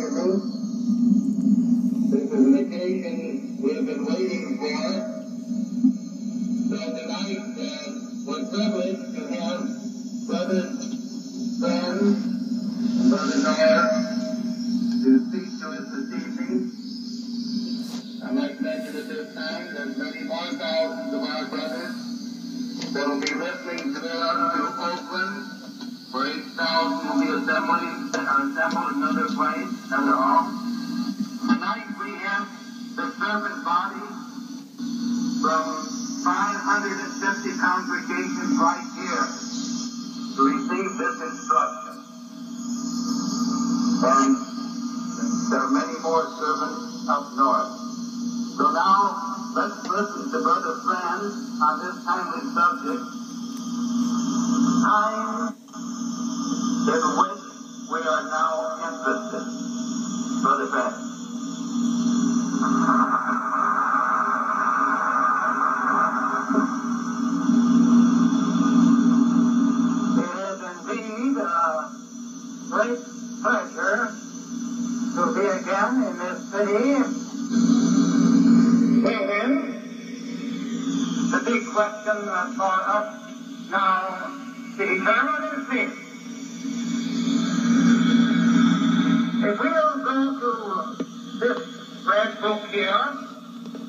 wonderful. This is an occasion we have been waiting for. So tonight, we're privileged to have brothers, friends, and Brother Noah to speak to us this evening. I'd like to mention at this time that many more thousands of our brothers that will be listening to them to Oakland, where 8,000 will be assembled in another place, another hall. Tonight we have the servant body from 550 congregations right here to receive this instruction. And there are many more servants up north. So now, let's listen to Brother Friend on this timely subject. Time in which we are now interested. Brother Friend. It is indeed a great pleasure to be again in this city. Then, the big question for us now to determine is this. If we will go to this red book here,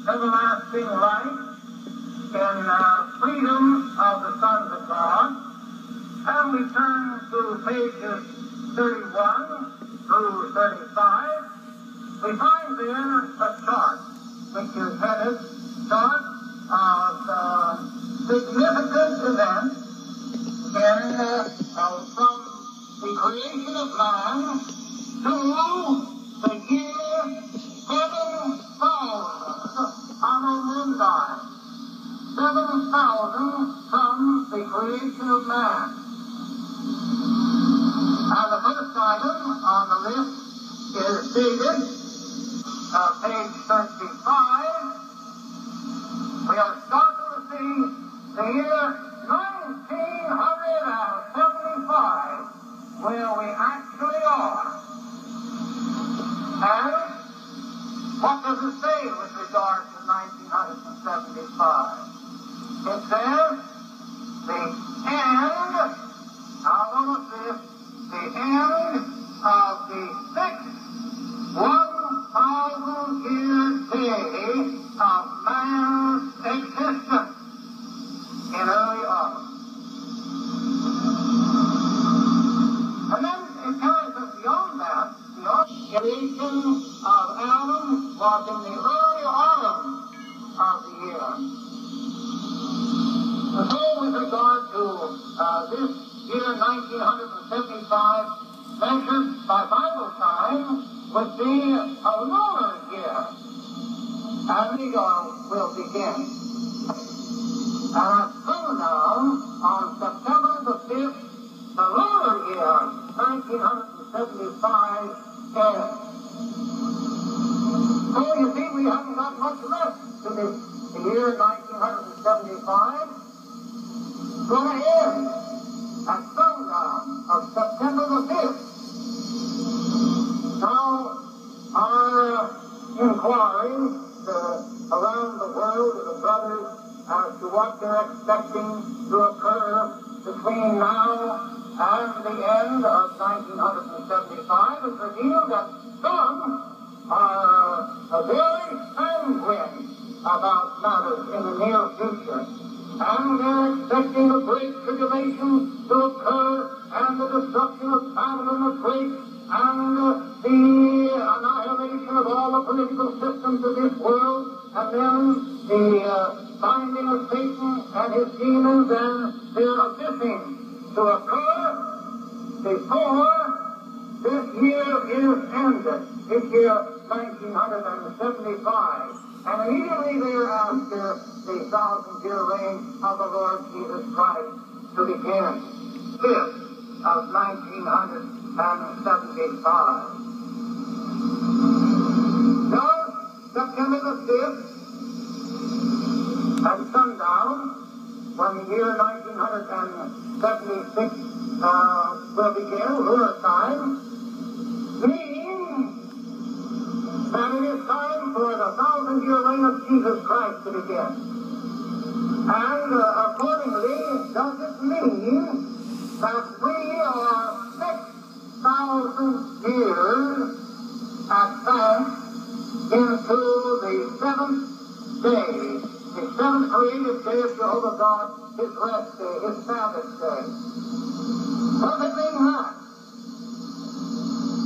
Everlasting Life in Freedom of the Sons of God, and we turn to pages 31 through 35, we find there a chart which is headed Chart of Significant Events from the creation of man to the year 7,000 on a moondial. 7,000 from the creation of man. And the first item on the list is dated page 35. We are starting to see the year 1975, where we actually are. And what does it say with regard to 1975? It says the end, now notice this, the end of the sixth 1,000-year day of man's existence in early autumn. And then it carries us beyond that. The creation of Adam was in the early autumn of the year. And so with regard to this year 1975, measured by Bible time, would be a lunar year. And we will begin. And at sundown on September the 5th, the lunar year 1975 ends. So you see, we haven't got much left to this year 1975. It's going to end at sundown of September the 5th. Now, our inquiries around the world of the brothers as to what they're expecting to occur between now and the end of 1975 has revealed that some are very sanguine about matters in the near future. And they're expecting a great tribulation to occur and the destruction of Babylon the Great and the annihilation of all the political systems of this world, and then the binding of Satan and his demons and their abyssing to occur before this year is ended, this year 1975. And immediately thereafter, the 1,000-year reign of the Lord Jesus Christ to begin. 5th of 1975. Now, September the 5th, at sundown, when the year 1976 will begin, lunar time, means the 1,000-year reign of Jesus Christ to begin. And accordingly, does it mean that we are 6,000 years advanced into the seventh day, the seventh creative day of Jehovah God, his rest day, his Sabbath day? Does it mean that?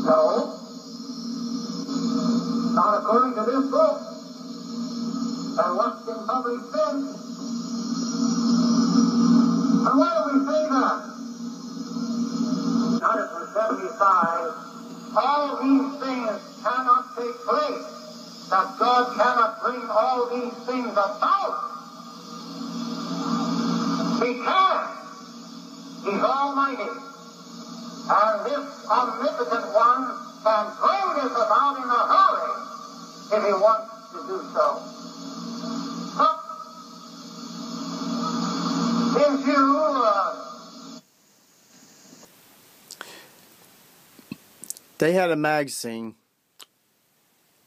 No. Not according to this book. And what's been published since. And why do we say that? 175, all these things cannot take place. That God cannot bring all these things about. He can. He's almighty. And this omnipotent one can bring this about in a hurry if he wants to do so. But since you they had a magazine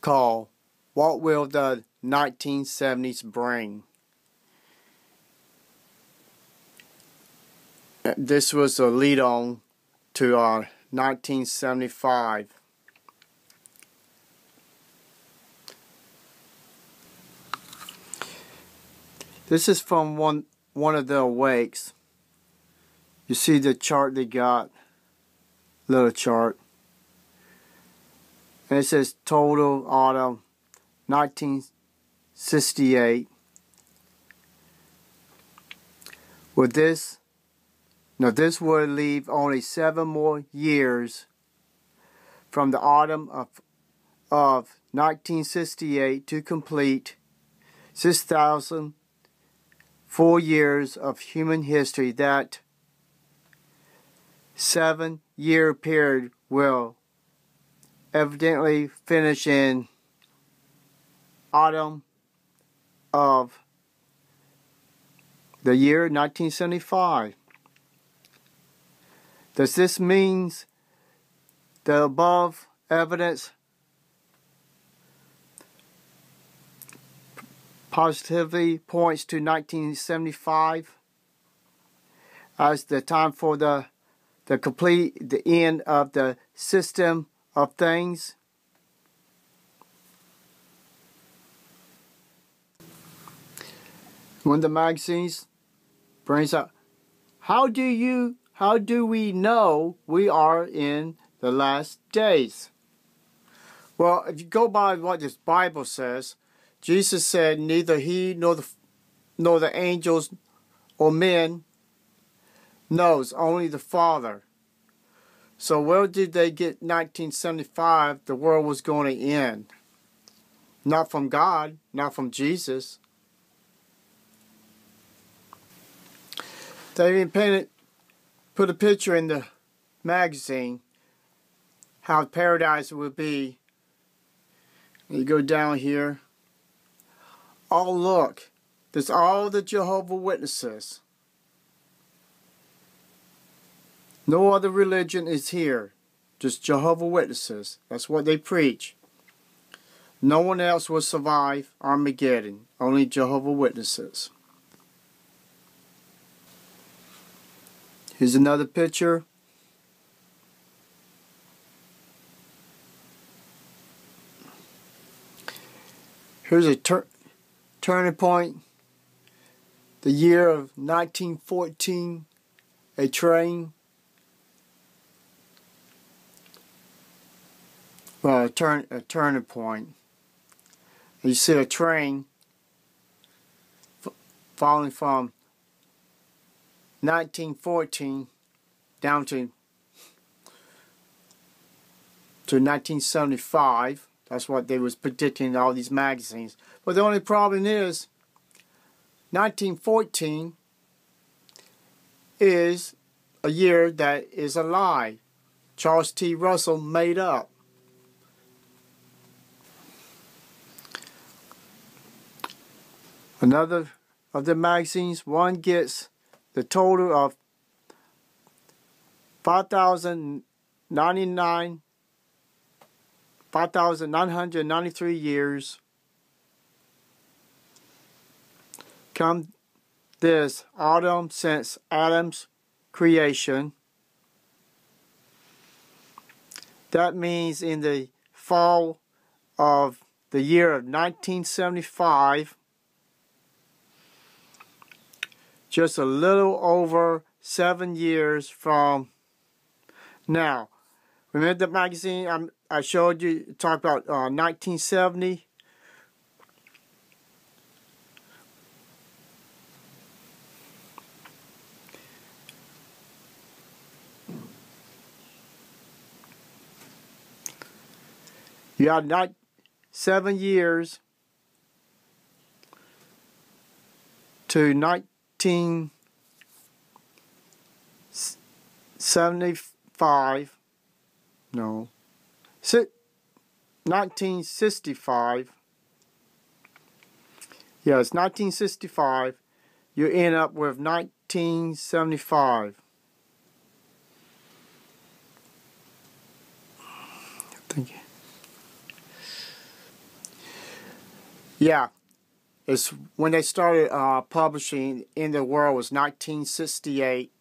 called What Will the 1970s Bring? This was a lead-on to 1975. This is from one of the awakes. You see the chart they got, little chart. And it says total autumn 1968. With this, now this would leave only 7 more years from the autumn of 1968 to complete 6,004 years of human history. That 7-year period will evidently finish in autumn of the year 1975. Does this mean the above evidence positively points to 1975 as the time for the end of the system of things? One of the magazines brings up, how do we know we are in the last days? Well, if you go by what this Bible says, Jesus said neither he nor the angels or men knows, only the Father. So where did they get 1975 the world was going to end? Not from God, not from Jesus. They even put a picture in the magazine how paradise would be. You go down here. Oh, look. There's all the Jehovah Witnesses. No other religion is here. Just Jehovah Witnesses. That's what they preach. No one else will survive Armageddon. Only Jehovah Witnesses. Here's another picture. Here's a turning point. The year of 1914. A train. Well, a turning point. You see a train falling from 1914 down to 1975. That's what they was predicting in all these magazines. But the only problem is 1914 is a year that is a lie. Charles T. Russell made up. Another of the magazines, one gets the total of 5,993 years come this autumn since Adam's creation. That means in the fall of the year of 1975, just a little over 7 years from now. Remember the magazine I showed you, talked about 1970? You had 7 years to 1975. No. 1965. Yeah, it's 1965. You end up with 1975. Thank you. Yeah, it's when they started publishing in the world was 1968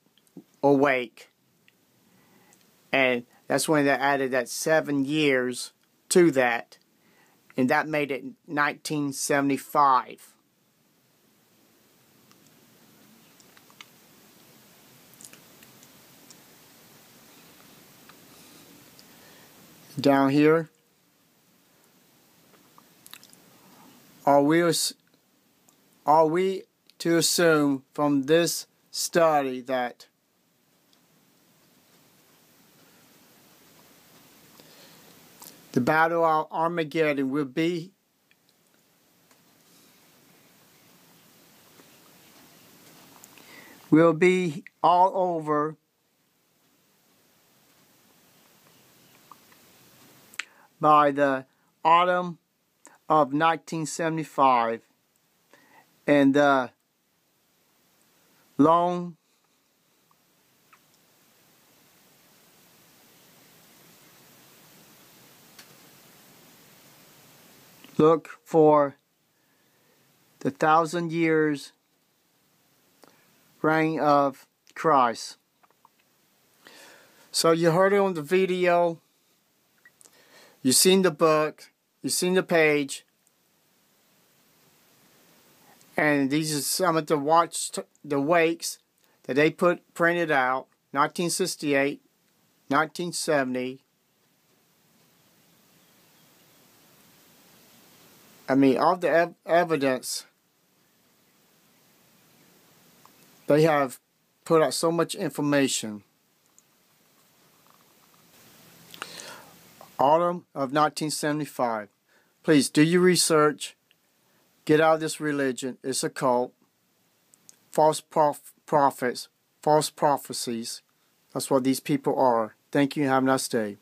Awake. And that's when they added that 7 years to that. And that made it 1975. Down here, are we to assume from this study that the battle of Armageddon will be all over by the autumn of 1975, and the long look for the 1,000 years reign of Christ. So you heard it on the video, you've seen the book, you've seen the page, and these are some of the wakes that they printed out, 1968, 1970. I mean, all the evidence, they have put out so much information. Autumn of 1975. Please do your research. Get out of this religion. It's a cult. False prophets, false prophecies. That's what these people are. Thank you and have a nice day.